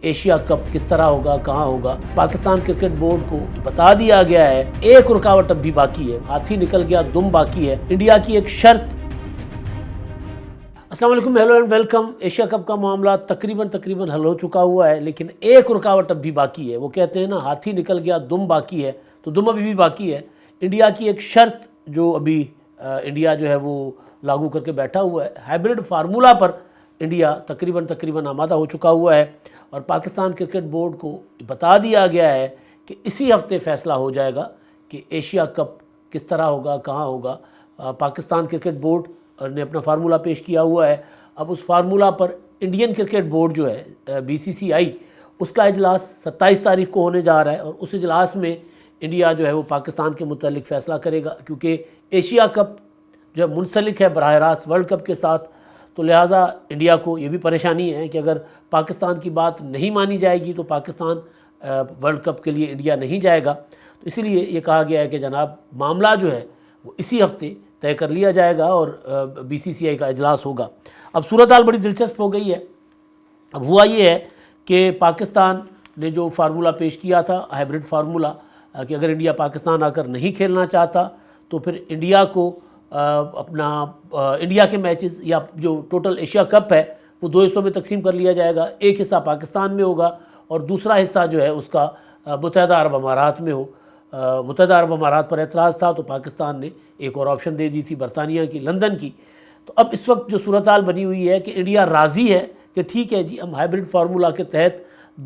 Asia cup کس طرح ہوگا, کہاں ہوگا. پاکستان کرکٹ بورڈ کو بتا دیا گیا ہے ایک رکاوٹ اب بھی باقی ہے, ہاتھی نکل گیا دم باقی ہے. انڈیا کی ایک شرط. السلام علیکم, hello and welcome. Asia cup کا معاملہ تقریباً حل ہو چکا ہوا ہے, لیکن ایک رکاوٹ اب بھی باقی ہے. وہ کہتے ہیں نا ہاتھی نکل گیا دم باقی ہے, تو دم ابھی بھی باقی ہے. انڈیا کی ایک شرط جو ابھی انڈیا جو ہے وہ لاگو کر کے بیٹھا ہوا ہے. ہائبرڈ فارمولا پر انڈیا تقریباً آمادہ ہو چکا ہوا ہے, اور پاکستان کرکٹ بورڈ کو بتا دیا گیا ہے کہ اسی ہفتے فیصلہ ہو جائے گا کہ ایشیا کپ کس طرح ہوگا, کہاں ہوگا. پاکستان کرکٹ بورڈ نے اپنا فارمولا پیش کیا ہوا ہے. اب اس فارمولا پر انڈین کرکٹ بورڈ جو ہے BCCI, اس کا اجلاس 27 تاریخ کو ہونے جا رہا ہے, اور اس اجلاس میں انڈیا جو ہے وہ پاکستان کے متعلق فیصلہ کرے گا, کیونکہ ایشیا کپ جو ہے منسلک ہے براہ راست ورلڈ کپ کے ساتھ. تو لہٰذا انڈیا کو یہ بھی پریشانی ہے کہ اگر پاکستان کی بات نہیں مانی جائے گی تو پاکستان ورلڈ کپ کے لیے انڈیا نہیں جائے گا. تو اسی لیے یہ کہا گیا ہے کہ جناب معاملہ جو ہے وہ اسی ہفتے طے کر لیا جائے گا اور BCCI کا اجلاس ہوگا. اب صورتحال بڑی دلچسپ ہو گئی ہے. اب ہوا یہ ہے کہ پاکستان نے جو فارمولا پیش کیا تھا ہائبرڈ فارمولا, کہ اگر انڈیا پاکستان آ کر نہیں کھیلنا چاہتا تو پھر انڈیا کو اپنا انڈیا کے میچز یا جو ٹوٹل ایشیا کپ ہے وہ 2 حصوں میں تقسیم کر لیا جائے گا. ایک حصہ پاکستان میں ہوگا اور دوسرا حصہ جو ہے اس کا متحدہ عرب امارات میں ہو. متحدہ عرب امارات پر اعتراض تھا تو پاکستان نے ایک اور آپشن دے دی تھی, برطانیہ کی, لندن کی. تو اب اس وقت جو صورتحال بنی ہوئی ہے کہ انڈیا راضی ہے کہ ٹھیک ہے جی, ہم ہائبرڈ فارمولا کے تحت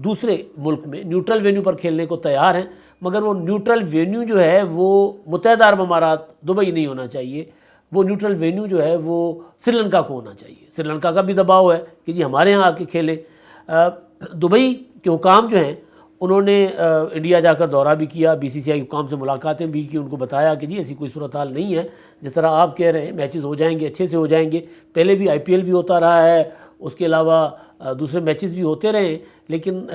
دوسرے ملک میں نیوٹرل وینیو پر کھیلنے کو تیار ہیں, مگر وہ نیوٹرل وینیو جو ہے وہ متحدہ عرب امارات دبئی نہیں ہونا چاہیے. وہ نیوٹرل وینیو جو ہے وہ سری لنکا کو ہونا چاہیے. سری لنکا کا بھی دباؤ ہے کہ جی ہمارے ہاں آ کے کھیلے. دبئی کے حکام جو ہیں انہوں نے انڈیا جا کر دورہ بھی کیا, BCCI حکام سے ملاقاتیں بھی کی, ان کو بتایا کہ جی ایسی کوئی صورتحال نہیں ہے, جس طرح آپ کہہ رہے ہیں میچز ہو جائیں گے, اچھے سے ہو جائیں گے. پہلے بھی IPL بھی ہوتا رہا ہے, اس کے علاوہ دوسرے میچز بھی ہوتے رہے, لیکن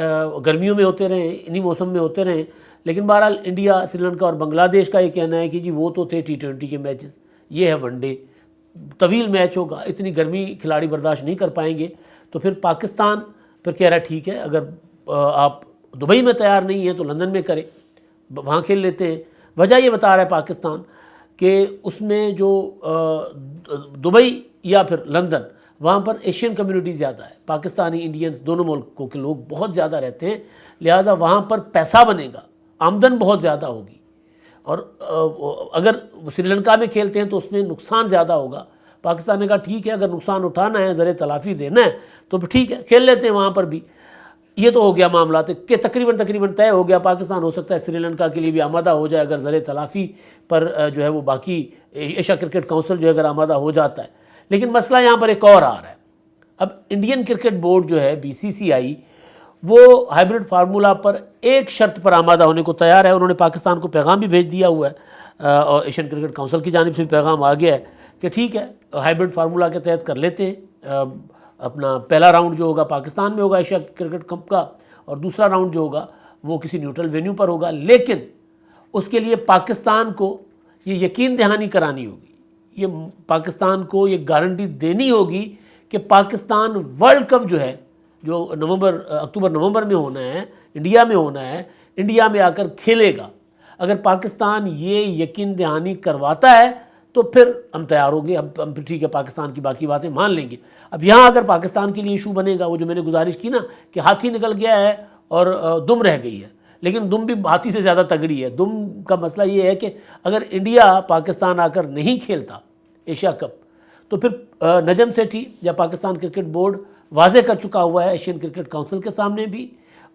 گرمیوں میں ہوتے رہے, انہی موسم میں ہوتے رہے. لیکن بہرحال انڈیا, سری لنکا اور بنگلہ دیش کا یہ کہنا ہے کہ جی وہ تو تھے T20 کے میچز, یہ ہے ون ڈے, طویل میچ ہوگا, اتنی گرمی کھلاڑی برداشت نہیں کر پائیں گے. تو پھر پاکستان پھر کہہ رہا ہے ٹھیک ہے, اگر آپ دبئی میں تیار نہیں ہیں تو لندن میں کریں, وہاں کھیل لیتے ہیں. وجہ یہ بتا رہا ہے پاکستان کہ اس میں جو دبئی یا پھر لندن, وہاں پر ایشین کمیونٹی زیادہ ہے, پاکستانی انڈینز دونوں ملکوں کے لوگ بہت زیادہ رہتے ہیں, لہٰذا وہاں پر پیسہ بنے گا, آمدن بہت زیادہ ہوگی. اور اگر سری لنکا میں کھیلتے ہیں تو اس میں نقصان زیادہ ہوگا. پاکستان نے کہا ٹھیک ہے, اگر نقصان اٹھانا ہے, زر تلافی دینا ہے تو پھر ٹھیک ہے کھیل لیتے ہیں وہاں پر بھی. یہ تو ہو گیا معاملات کہ تقریباً طے ہو گیا. پاکستان ہو سکتا ہے سری لنکا کے لیے بھی آمادہ ہو جائے اگر زر تلافی پر جو ہے وہ باقی ایشیا کرکٹ کونسل جو ہے اگر آمادہ ہو جاتا ہے. لیکن مسئلہ یہاں پر ایک اور آ رہا ہے. اب انڈین کرکٹ بورڈ جو ہے BCCI, وہ ہائبرڈ فارمولا پر ایک شرط پر آمادہ ہونے کو تیار ہے. انہوں نے پاکستان کو پیغام بھی بھیج دیا ہوا ہے, اور ایشین کرکٹ کونسل کی جانب سے بھی پیغام آ گیا ہے کہ ٹھیک ہے ہائبرڈ فارمولا کے تحت کر لیتے ہیں. اپنا پہلا راؤنڈ جو ہوگا پاکستان میں ہوگا ایشیا کرکٹ کپ کا, اور دوسرا راؤنڈ جو ہوگا وہ کسی نیوٹرل وینیو پر ہوگا. لیکن اس کے لیے پاکستان کو یہ یقین دہانی کرانی ہوگی, یہ پاکستان کو یہ گارنٹی دینی ہوگی کہ پاکستان ورلڈ کپ جو ہے جو اکتوبر نومبر میں ہونا ہے, انڈیا میں ہونا ہے, انڈیا میں آ کر کھیلے گا. اگر پاکستان یہ یقین دہانی کرواتا ہے تو پھر ہم تیار ہوں گے, ہم پھر ٹھیک ہے پاکستان کی باقی باتیں مان لیں گے. اب یہاں اگر پاکستان کے لیے ایشو بنے گا, وہ جو میں نے گزارش کی نا کہ ہاتھی نکل گیا ہے اور دم رہ گئی ہے, لیکن دم بھی ہاتھی سے زیادہ تگڑی ہے. دم کا مسئلہ یہ ہے کہ اگر انڈیا پاکستان آ کر نہیں کھیلتا ایشیا کپ تو پھر نجم سیٹھی یا پاکستان کرکٹ بورڈ واضح کر چکا ہوا ہے ایشین کرکٹ کونسل کے سامنے بھی,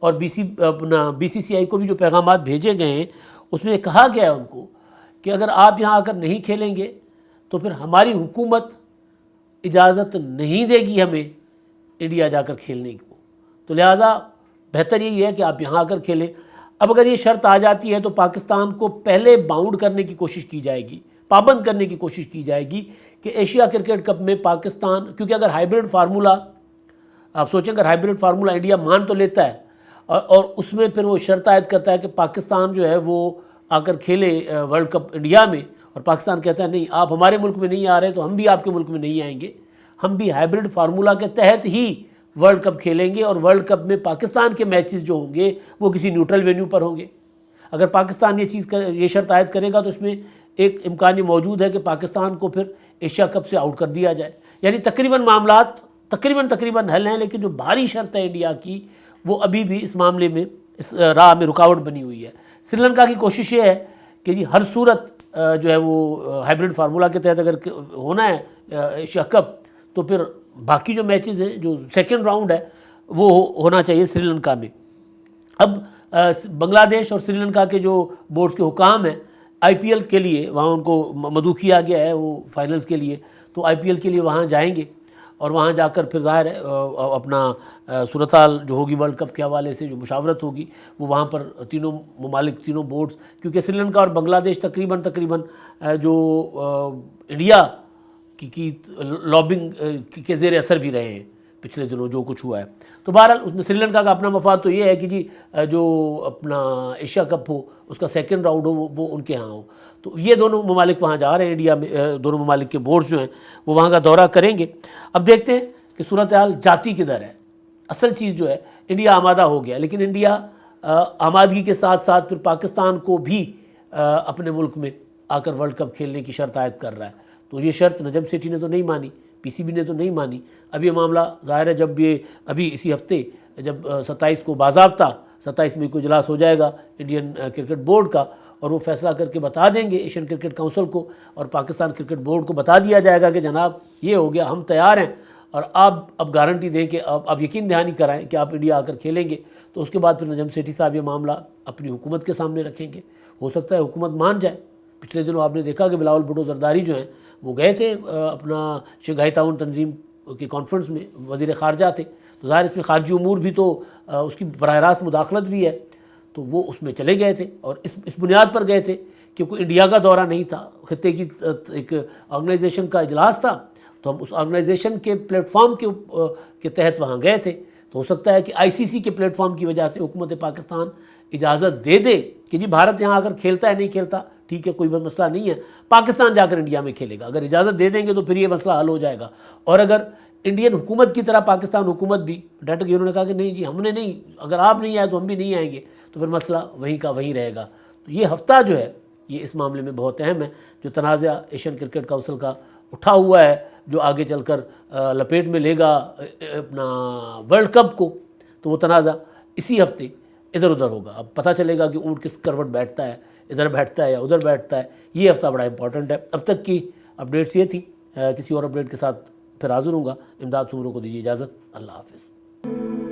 اور BCCI کو بھی جو پیغامات بھیجے گئے ہیں اس میں کہا گیا ہے ان کو کہ اگر آپ یہاں آ کر نہیں کھیلیں گے تو پھر ہماری حکومت اجازت نہیں دے گی ہمیں انڈیا جا کر کھیلنے کو. تو لہٰذا بہتر یہی ہے کہ آپ یہاں آ کر کھیلیں. اب اگر یہ شرط آ جاتی ہے تو پاکستان کو پہلے باؤنڈ کرنے کی کوشش کی جائے گی, پابند کرنے کی کوشش کی جائے گی کہ ایشیا کرکٹ کپ میں پاکستان, کیونکہ اگر ہائبرڈ فارمولا, آپ سوچیں اگر ہائبرڈ فارمولا انڈیا مان تو لیتا ہے اور اس میں پھر وہ شرط عائد کرتا ہے کہ پاکستان جو ہے وہ آ کر کھیلے ورلڈ کپ انڈیا میں, اور پاکستان کہتا ہے نہیں آپ ہمارے ملک میں نہیں آ رہے تو ہم بھی آپ کے ملک میں نہیں آئیں گے, ہم بھی ہائبرڈ فارمولا کے تحت ہی ورلڈ کپ کھیلیں گے، اور ورلڈ کپ میں پاکستان کے میچز جو ہوں گے وہ کسی نیوٹرل وینیو پر ہوں گے۔ اگر پاکستان یہ شرط عائد کرے گا تو اس میں ایک امکان یہ موجود ہے کہ پاکستان کو پھر ایشیا کپ سے آؤٹ کر دیا جائے۔ یعنی تقریباً معاملات تقریباً حل ہیں، لیکن جو بھاری شرط ہے انڈیا کی وہ ابھی بھی اس معاملے میں اس راہ میں رکاوٹ بنی ہوئی ہے۔ سری لنکا کی کوشش یہ ہے کہ جی ہر صورت جو ہے وہ ہائبرڈ فارمولا کے تحت اگر ہونا ہے ایشیا کپ تو پھر باقی جو میچز ہیں جو سیکنڈ راؤنڈ ہے وہ ہونا چاہیے سری لنکا میں۔ اب بنگلہ دیش اور سری لنکا کے جو بورڈز کے حکام ہیں آئی پی ایل کے لیے وہاں ان کو مدعو کیا گیا ہے وہ فائنلز کے لیے، تو آئی پی ایل کے لیے وہاں جائیں گے، اور وہاں جا کر پھر ظاہر ہے اپنا صورتحال جو ہوگی ورلڈ کپ کے حوالے سے جو مشاورت ہوگی وہ وہاں پر تینوں ممالک تینوں بورڈز، کیونکہ سری لنکا اور بنگلہ دیش تقریباً جو انڈیا کی لابنگ کے زیر اثر بھی رہے ہیں پچھلے دنوں جو کچھ ہوا ہے۔ تو بہرحال اس میں سری لنکا کا اپنا مفاد تو یہ ہے کہ جی جو اپنا ایشیا کپ ہو اس کا سیکنڈ راؤنڈ ہو وہ ان کے ہاں ہو، تو یہ دونوں ممالک وہاں جا رہے ہیں، انڈیا میں دونوں ممالک کے بورڈز جو ہیں وہ وہاں کا دورہ کریں گے۔ اب دیکھتے ہیں کہ صورتحال جاتی کدھر ہے۔ اصل چیز جو ہے انڈیا آمادہ ہو گیا، لیکن انڈیا آمادگی کے ساتھ ساتھ پھر پاکستان کو بھی اپنے ملک میں آ کر ورلڈ کپ کھیلنے کی شرط عائد کر رہا ہے، تو یہ شرط نجم سیٹھی نے تو نہیں مانی، پی سی بی نے تو نہیں مانی۔ اب یہ معاملہ ظاہر ہے جب یہ ابھی اسی ہفتے جب 27 کو باضابطہ 27 مئی کو اجلاس ہو جائے گا انڈین کرکٹ بورڈ کا، اور وہ فیصلہ کر کے بتا دیں گے ایشین کرکٹ کونسل کو اور پاکستان کرکٹ بورڈ کو بتا دیا جائے گا کہ جناب یہ ہو گیا، ہم تیار ہیں، اور آپ اب گارنٹی دیں کہ آپ یقین دہانی کرائیں کہ آپ انڈیا آ کر کھیلیں گے، تو اس کے بعد پھر نجم سیٹھی صاحب یہ معاملہ اپنی حکومت کے سامنے رکھیں گے۔ ہو سکتا ہے حکومت مان جائے۔ پچھلے دنوں آپ نے دیکھا کہ بلاول بھٹو زرداری جو ہیں وہ گئے تھے اپنا شنگھائی تعاون تنظیم کی کانفرنس میں، وزیر خارجہ تھے، تو ظاہر اس میں خارجی امور بھی تو اس کی براہ راست مداخلت بھی ہے، تو وہ اس میں چلے گئے تھے، اور اس بنیاد پر گئے تھے کہ کوئی انڈیا کا دورہ نہیں تھا، خطے کی ایک آرگنائزیشن کا اجلاس تھا، تو ہم اس آرگنائزیشن کے پلیٹ فارم کے تحت وہاں گئے تھے، تو ہو سکتا ہے کہ آئی سی سی کے پلیٹ فارم کی وجہ سے حکومت پاکستان اجازت دے دے کہ جی بھارت یہاں آ کر کھیلتا ہے نہیں کھیلتا ٹھیک ہے، کوئی مسئلہ نہیں ہے، پاکستان جا کر انڈیا میں کھیلے گا۔ اگر اجازت دے دیں گے تو پھر یہ مسئلہ حل ہو جائے گا، اور اگر انڈین حکومت کی طرح پاکستان حکومت بھی ڈٹ گئی، انہوں نے کہا کہ نہیں جی ہم نے نہیں، اگر آپ نہیں آئے تو ہم بھی نہیں آئیں گے، تو پھر مسئلہ وہیں کا وہیں رہے گا۔ تو یہ ہفتہ جو ہے یہ اس معاملے میں بہت اہم ہے، جو تنازع ایشین کرکٹ کونسل کا اٹھا ہوا ہے جو آگے چل کر لپیٹ میں لے گا اپنا ورلڈ کپ کو، تو وہ تنازع اسی ہفتے ادھر ادھر ہوگا۔ اب پتہ چلے گا کہ اونٹ کس کروٹ بیٹھتا ہے، ادھر بیٹھتا ہے یا ادھر بیٹھتا ہے، یہ ہفتہ بڑا امپورٹنٹ ہے۔ اب تک کی اپڈیٹس یہ تھی، کسی اور اپڈیٹ کے ساتھ پھر حاضر ہوں گا۔ امداد سمرو کو دیجیے اجازت، اللہ حافظ۔